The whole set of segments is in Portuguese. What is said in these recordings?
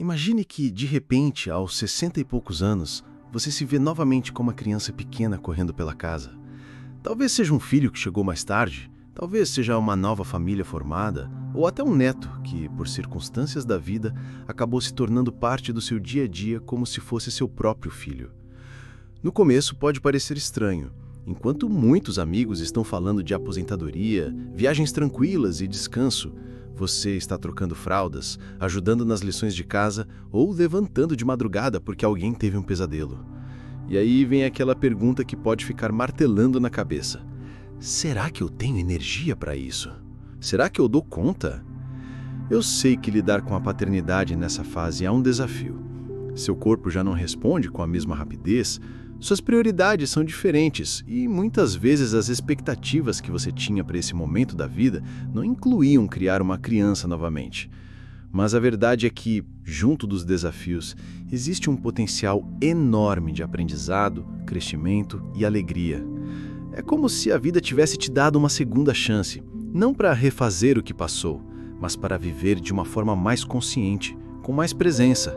Imagine que, de repente, aos 60 e poucos anos, você se vê novamente como uma criança pequena correndo pela casa. Talvez seja um filho que chegou mais tarde, talvez seja uma nova família formada, ou até um neto que, por circunstâncias da vida, acabou se tornando parte do seu dia a dia como se fosse seu próprio filho. No começo pode parecer estranho. Enquanto muitos amigos estão falando de aposentadoria, viagens tranquilas e descanso, você está trocando fraldas, ajudando nas lições de casa ou levantando de madrugada porque alguém teve um pesadelo. E aí vem aquela pergunta que pode ficar martelando na cabeça. Será que eu tenho energia para isso? Será que eu dou conta? Eu sei que lidar com a paternidade nessa fase é um desafio. Seu corpo já não responde com a mesma rapidez, suas prioridades são diferentes e muitas vezes as expectativas que você tinha para esse momento da vida não incluíam criar uma criança novamente. Mas a verdade é que, junto dos desafios, existe um potencial enorme de aprendizado, crescimento e alegria. É como se a vida tivesse te dado uma segunda chance, não para refazer o que passou, mas para viver de uma forma mais consciente, com mais presença.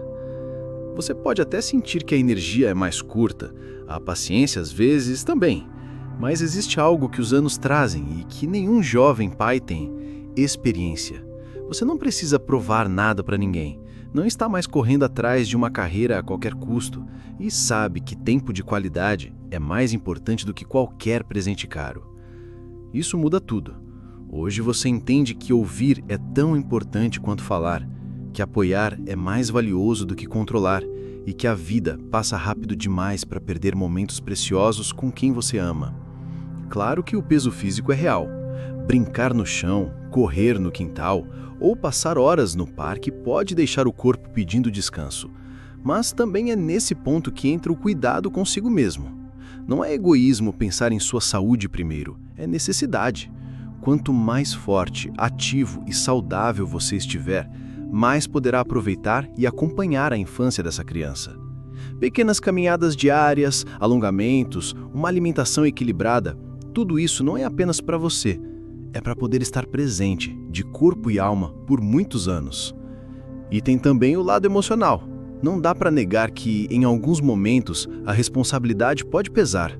Você pode até sentir que a energia é mais curta, a paciência às vezes também, mas existe algo que os anos trazem e que nenhum jovem pai tem: experiência. Você não precisa provar nada para ninguém, não está mais correndo atrás de uma carreira a qualquer custo e sabe que tempo de qualidade é mais importante do que qualquer presente caro. Isso muda tudo. Hoje você entende que ouvir é tão importante quanto falar, que apoiar é mais valioso do que controlar e que a vida passa rápido demais para perder momentos preciosos com quem você ama. Claro que o peso físico é real. Brincar no chão, correr no quintal ou passar horas no parque pode deixar o corpo pedindo descanso. Mas também é nesse ponto que entra o cuidado consigo mesmo. Não é egoísmo pensar em sua saúde primeiro, é necessidade. Quanto mais forte, ativo e saudável você estiver, mais poderá aproveitar e acompanhar a infância dessa criança. Pequenas caminhadas diárias, alongamentos, uma alimentação equilibrada, tudo isso não é apenas para você, é para poder estar presente, de corpo e alma, por muitos anos. E tem também o lado emocional. Não dá para negar que, em alguns momentos, a responsabilidade pode pesar.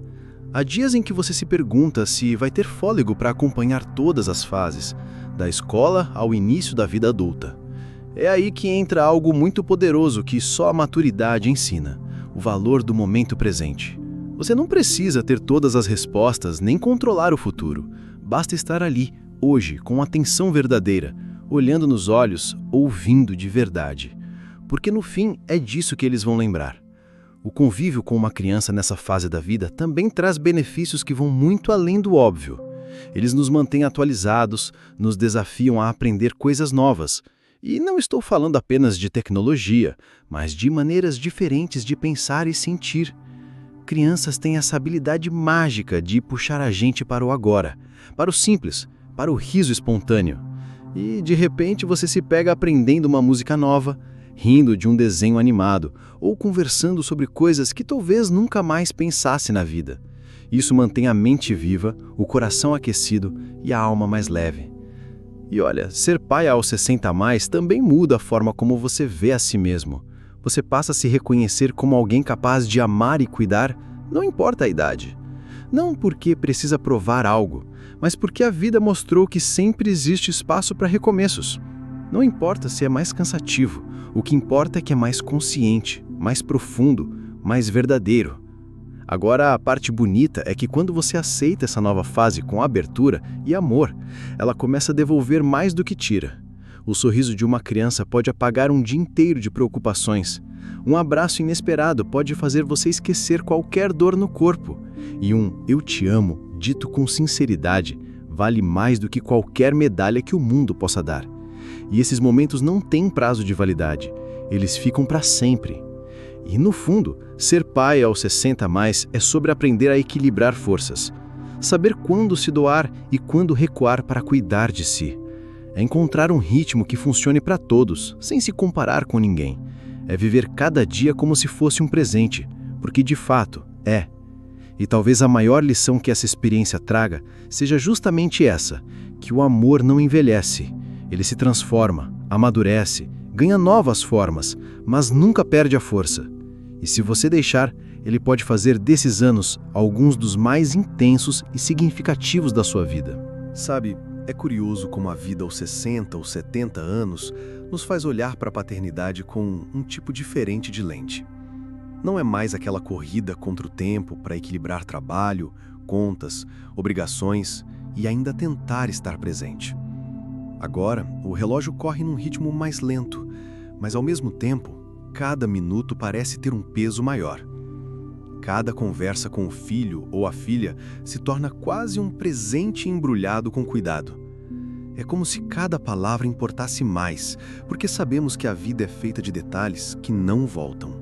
Há dias em que você se pergunta se vai ter fôlego para acompanhar todas as fases, da escola ao início da vida adulta. É aí que entra algo muito poderoso que só a maturidade ensina: o valor do momento presente. Você não precisa ter todas as respostas nem controlar o futuro. Basta estar ali, hoje, com atenção verdadeira, olhando nos olhos, ouvindo de verdade. Porque no fim é disso que eles vão lembrar. O convívio com uma criança nessa fase da vida também traz benefícios que vão muito além do óbvio. Eles nos mantêm atualizados, nos desafiam a aprender coisas novas. E não estou falando apenas de tecnologia, mas de maneiras diferentes de pensar e sentir. Crianças têm essa habilidade mágica de puxar a gente para o agora, para o simples, para o riso espontâneo. E, de repente, você se pega aprendendo uma música nova, rindo de um desenho animado ou conversando sobre coisas que talvez nunca mais pensasse na vida. Isso mantém a mente viva, o coração aquecido e a alma mais leve. E olha, ser pai aos 60 a mais também muda a forma como você vê a si mesmo. Você passa a se reconhecer como alguém capaz de amar e cuidar, não importa a idade. Não porque precisa provar algo, mas porque a vida mostrou que sempre existe espaço para recomeços. Não importa se é mais cansativo, o que importa é que é mais consciente, mais profundo, mais verdadeiro. Agora, a parte bonita é que quando você aceita essa nova fase com abertura e amor, ela começa a devolver mais do que tira. O sorriso de uma criança pode apagar um dia inteiro de preocupações. Um abraço inesperado pode fazer você esquecer qualquer dor no corpo. E um "eu te amo", dito com sinceridade, vale mais do que qualquer medalha que o mundo possa dar. E esses momentos não têm prazo de validade. Eles ficam para sempre. E, no fundo, ser pai aos 60 a mais é sobre aprender a equilibrar forças. Saber quando se doar e quando recuar para cuidar de si. É encontrar um ritmo que funcione para todos, sem se comparar com ninguém. É viver cada dia como se fosse um presente, porque de fato é. E talvez a maior lição que essa experiência traga seja justamente essa, que o amor não envelhece. Ele se transforma, amadurece, ganha novas formas, mas nunca perde a força. E se você deixar, ele pode fazer desses anos alguns dos mais intensos e significativos da sua vida. Sabe, é curioso como a vida aos 60 ou 70 anos nos faz olhar para a paternidade com um tipo diferente de lente. Não é mais aquela corrida contra o tempo para equilibrar trabalho, contas, obrigações e ainda tentar estar presente. Agora, o relógio corre num ritmo mais lento, mas ao mesmo tempo, cada minuto parece ter um peso maior. Cada conversa com o filho ou a filha se torna quase um presente embrulhado com cuidado. É como se cada palavra importasse mais, porque sabemos que a vida é feita de detalhes que não voltam.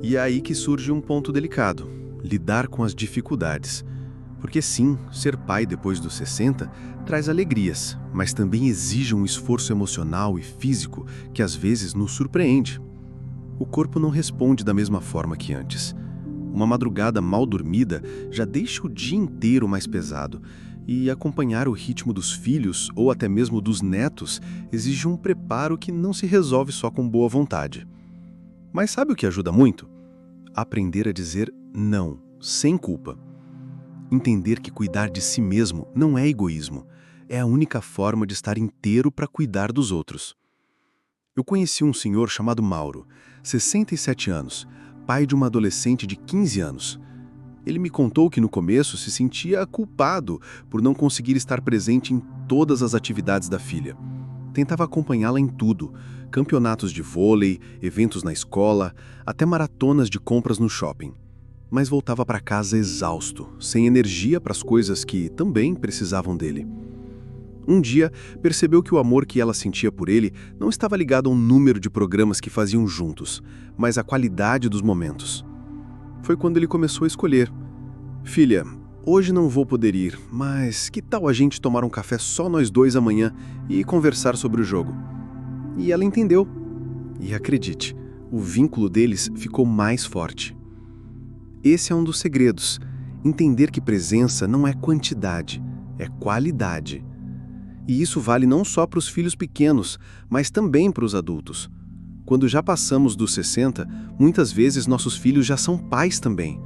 E é aí que surge um ponto delicado: lidar com as dificuldades. Porque sim, ser pai depois dos 60 traz alegrias, mas também exige um esforço emocional e físico que às vezes nos surpreende. O corpo não responde da mesma forma que antes. Uma madrugada mal dormida já deixa o dia inteiro mais pesado, e acompanhar o ritmo dos filhos ou até mesmo dos netos exige um preparo que não se resolve só com boa vontade. Mas sabe o que ajuda muito? Aprender a dizer não, sem culpa. Entender que cuidar de si mesmo não é egoísmo, é a única forma de estar inteiro para cuidar dos outros. Eu conheci um senhor chamado Mauro, 67 anos, pai de uma adolescente de 15 anos. Ele me contou que no começo se sentia culpado por não conseguir estar presente em todas as atividades da filha. Tentava acompanhá-la em tudo: campeonatos de vôlei, eventos na escola, até maratonas de compras no shopping. Mas voltava para casa exausto, sem energia para as coisas que também precisavam dele. Um dia, percebeu que o amor que ela sentia por ele não estava ligado a um número de programas que faziam juntos, mas à qualidade dos momentos. Foi quando ele começou a escolher. Filha, hoje não vou poder ir, mas que tal a gente tomar um café só nós dois amanhã e conversar sobre o jogo? E ela entendeu. E acredite, o vínculo deles ficou mais forte. Esse é um dos segredos: entender que presença não é quantidade, é qualidade. E isso vale não só para os filhos pequenos, mas também para os adultos. Quando já passamos dos 60, muitas vezes nossos filhos já são pais também.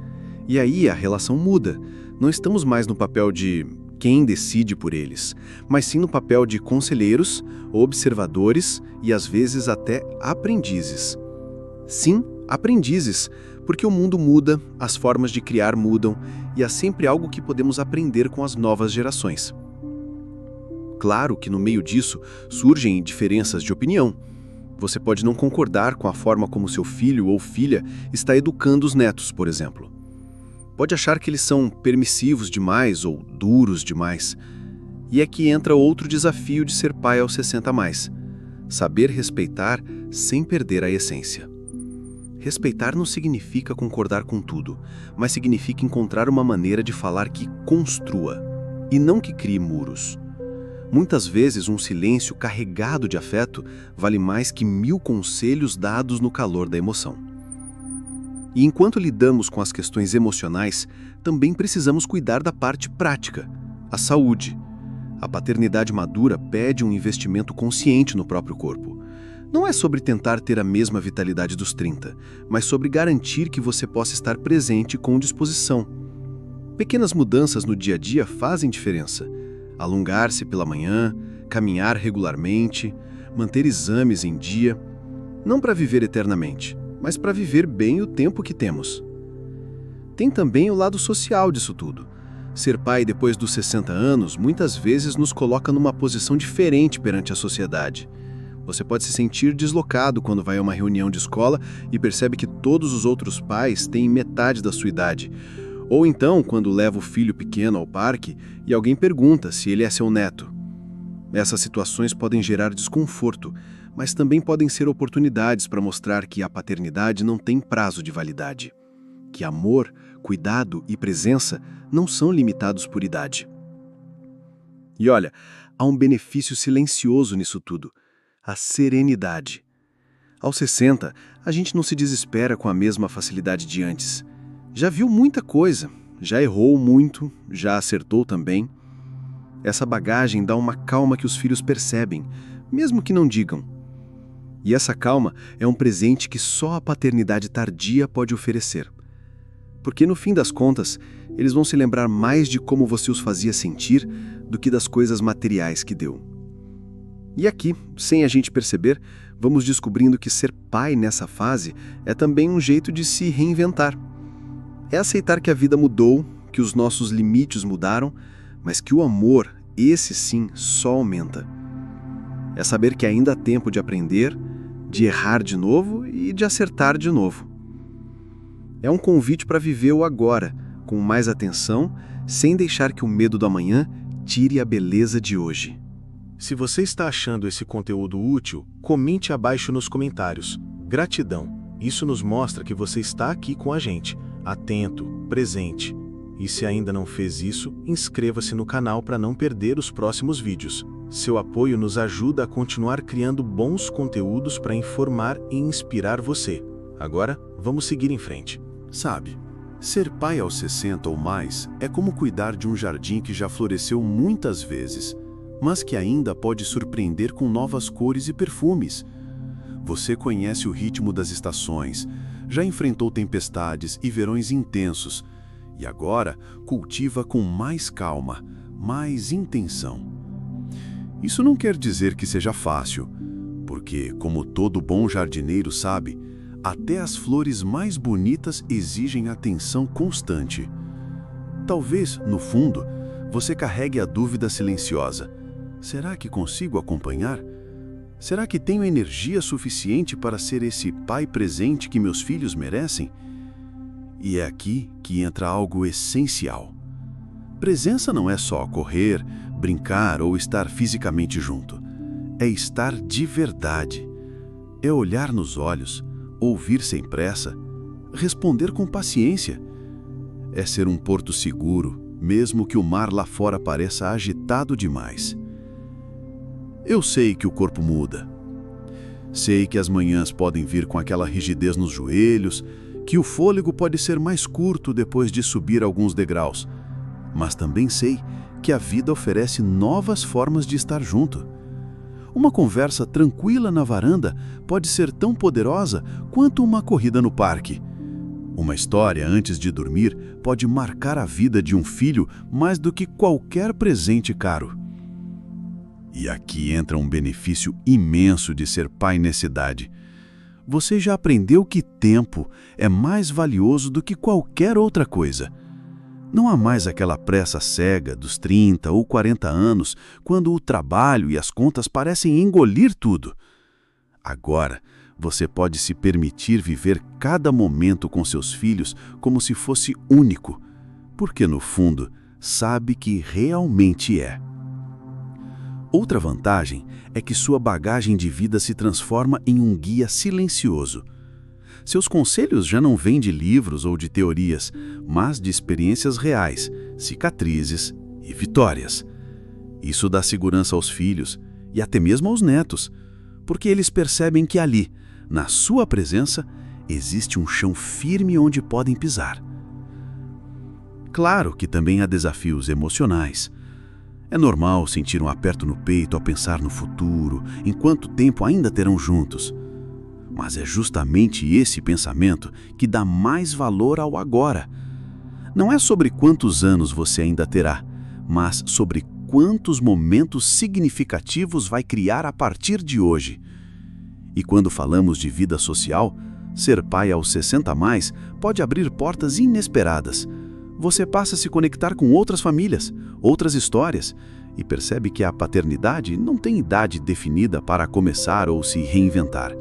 E aí a relação muda. Não estamos mais no papel de quem decide por eles, mas sim no papel de conselheiros, observadores e às vezes até aprendizes. Sim, aprendizes, porque o mundo muda, as formas de criar mudam e há sempre algo que podemos aprender com as novas gerações. Claro que no meio disso surgem diferenças de opinião. Você pode não concordar com a forma como seu filho ou filha está educando os netos, por exemplo. Pode achar que eles são permissivos demais ou duros demais. E é que entra outro desafio de ser pai aos 60 a mais: saber respeitar sem perder a essência. Respeitar não significa concordar com tudo, mas significa encontrar uma maneira de falar que construa, e não que crie muros. Muitas vezes um silêncio carregado de afeto vale mais que 1000 conselhos dados no calor da emoção. E enquanto lidamos com as questões emocionais, também precisamos cuidar da parte prática, a saúde. A paternidade madura pede um investimento consciente no próprio corpo. Não é sobre tentar ter a mesma vitalidade dos 30, mas sobre garantir que você possa estar presente com disposição. Pequenas mudanças no dia a dia fazem diferença. Alongar-se pela manhã, caminhar regularmente, manter exames em dia, não para viver eternamente, mas para viver bem o tempo que temos. Tem também o lado social disso tudo. Ser pai depois dos 60 anos muitas vezes nos coloca numa posição diferente perante a sociedade. Você pode se sentir deslocado quando vai a uma reunião de escola e percebe que todos os outros pais têm metade da sua idade. Ou então, quando leva o filho pequeno ao parque e alguém pergunta se ele é seu neto. Essas situações podem gerar desconforto, mas também podem ser oportunidades para mostrar que a paternidade não tem prazo de validade. Que amor, cuidado e presença não são limitados por idade. E olha, há um benefício silencioso nisso tudo: a serenidade. Aos 60, a gente não se desespera com a mesma facilidade de antes. Já viu muita coisa, já errou muito, já acertou também. Essa bagagem dá uma calma que os filhos percebem, mesmo que não digam. E essa calma é um presente que só a paternidade tardia pode oferecer. Porque no fim das contas, eles vão se lembrar mais de como você os fazia sentir do que das coisas materiais que deu. E aqui, sem a gente perceber, vamos descobrindo que ser pai nessa fase é também um jeito de se reinventar. É aceitar que a vida mudou, que os nossos limites mudaram, mas que o amor, esse sim, só aumenta. É saber que ainda há tempo de aprender, de errar de novo e de acertar de novo. É um convite para viver o agora, com mais atenção, sem deixar que o medo do amanhã tire a beleza de hoje. Se você está achando esse conteúdo útil, comente abaixo nos comentários. Gratidão! Isso nos mostra que você está aqui com a gente, atento, presente. E se ainda não fez isso, inscreva-se no canal para não perder os próximos vídeos. Seu apoio nos ajuda a continuar criando bons conteúdos para informar e inspirar você. Agora, vamos seguir em frente. Sabe, ser pai aos 60 ou mais é como cuidar de um jardim que já floresceu muitas vezes, mas que ainda pode surpreender com novas cores e perfumes. Você conhece o ritmo das estações, já enfrentou tempestades e verões intensos, e agora cultiva com mais calma, mais intenção. Isso não quer dizer que seja fácil, porque, como todo bom jardineiro sabe, até as flores mais bonitas exigem atenção constante. Talvez, no fundo, você carregue a dúvida silenciosa: será que consigo acompanhar? Será que tenho energia suficiente para ser esse pai presente que meus filhos merecem? E é aqui que entra algo essencial. Presença não é só correr, brincar ou estar fisicamente junto. É estar de verdade. É olhar nos olhos, ouvir sem pressa, responder com paciência. É ser um porto seguro, mesmo que o mar lá fora pareça agitado demais. Eu sei que o corpo muda. Sei que as manhãs podem vir com aquela rigidez nos joelhos, que o fôlego pode ser mais curto depois de subir alguns degraus. Mas também sei que a vida oferece novas formas de estar junto. Uma conversa tranquila na varanda pode ser tão poderosa quanto uma corrida no parque. Uma história antes de dormir pode marcar a vida de um filho mais do que qualquer presente caro. E aqui entra um benefício imenso de ser pai nessa idade. Você já aprendeu que tempo é mais valioso do que qualquer outra coisa. Não há mais aquela pressa cega dos 30 ou 40 anos, quando o trabalho e as contas parecem engolir tudo. Agora, você pode se permitir viver cada momento com seus filhos como se fosse único, porque no fundo, sabe que realmente é. Outra vantagem é que sua bagagem de vida se transforma em um guia silencioso. Seus conselhos já não vêm de livros ou de teorias, mas de experiências reais, cicatrizes e vitórias. Isso dá segurança aos filhos e até mesmo aos netos, porque eles percebem que ali, na sua presença, existe um chão firme onde podem pisar. Claro que também há desafios emocionais. É normal sentir um aperto no peito ao pensar no futuro, em quanto tempo ainda terão juntos. Mas é justamente esse pensamento que dá mais valor ao agora. Não é sobre quantos anos você ainda terá, mas sobre quantos momentos significativos vai criar a partir de hoje. E quando falamos de vida social, ser pai aos 60 a mais pode abrir portas inesperadas. Você passa a se conectar com outras famílias, outras histórias, e percebe que a paternidade não tem idade definida para começar ou se reinventar.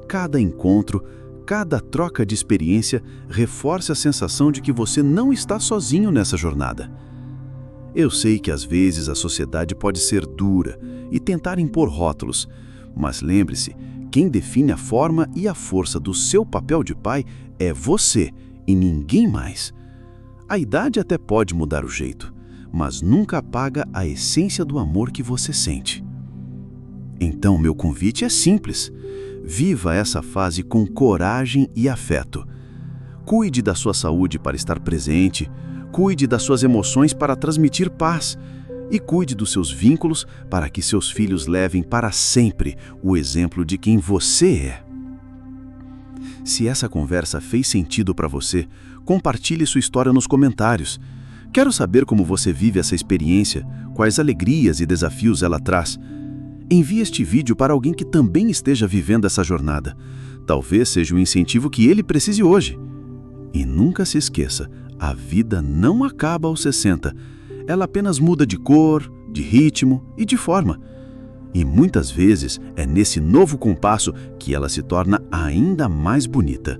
Cada encontro, cada troca de experiência reforça a sensação de que você não está sozinho nessa jornada. Eu sei que às vezes a sociedade pode ser dura e tentar impor rótulos, mas lembre-se, quem define a forma e a força do seu papel de pai é você e ninguém mais. A idade até pode mudar o jeito, mas nunca apaga a essência do amor que você sente. Então, meu convite é simples. Viva essa fase com coragem e afeto. Cuide da sua saúde para estar presente, cuide das suas emoções para transmitir paz e cuide dos seus vínculos para que seus filhos levem para sempre o exemplo de quem você é. Se essa conversa fez sentido para você, compartilhe sua história nos comentários. Quero saber como você vive essa experiência, quais alegrias e desafios ela traz. Envie este vídeo para alguém que também esteja vivendo essa jornada. Talvez seja o incentivo que ele precise hoje. E nunca se esqueça, a vida não acaba aos 60. Ela apenas muda de cor, de ritmo e de forma. E muitas vezes é nesse novo compasso que ela se torna ainda mais bonita.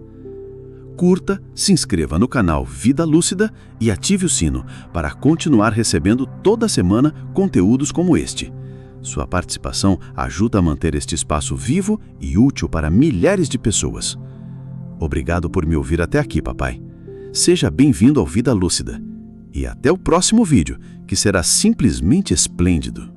Curta, se inscreva no canal Vida Lúcida e ative o sino para continuar recebendo toda semana conteúdos como este. Sua participação ajuda a manter este espaço vivo e útil para milhares de pessoas. Obrigado por me ouvir até aqui, papai. Seja bem-vindo ao Vida Lúcida. E até o próximo vídeo, que será simplesmente esplêndido.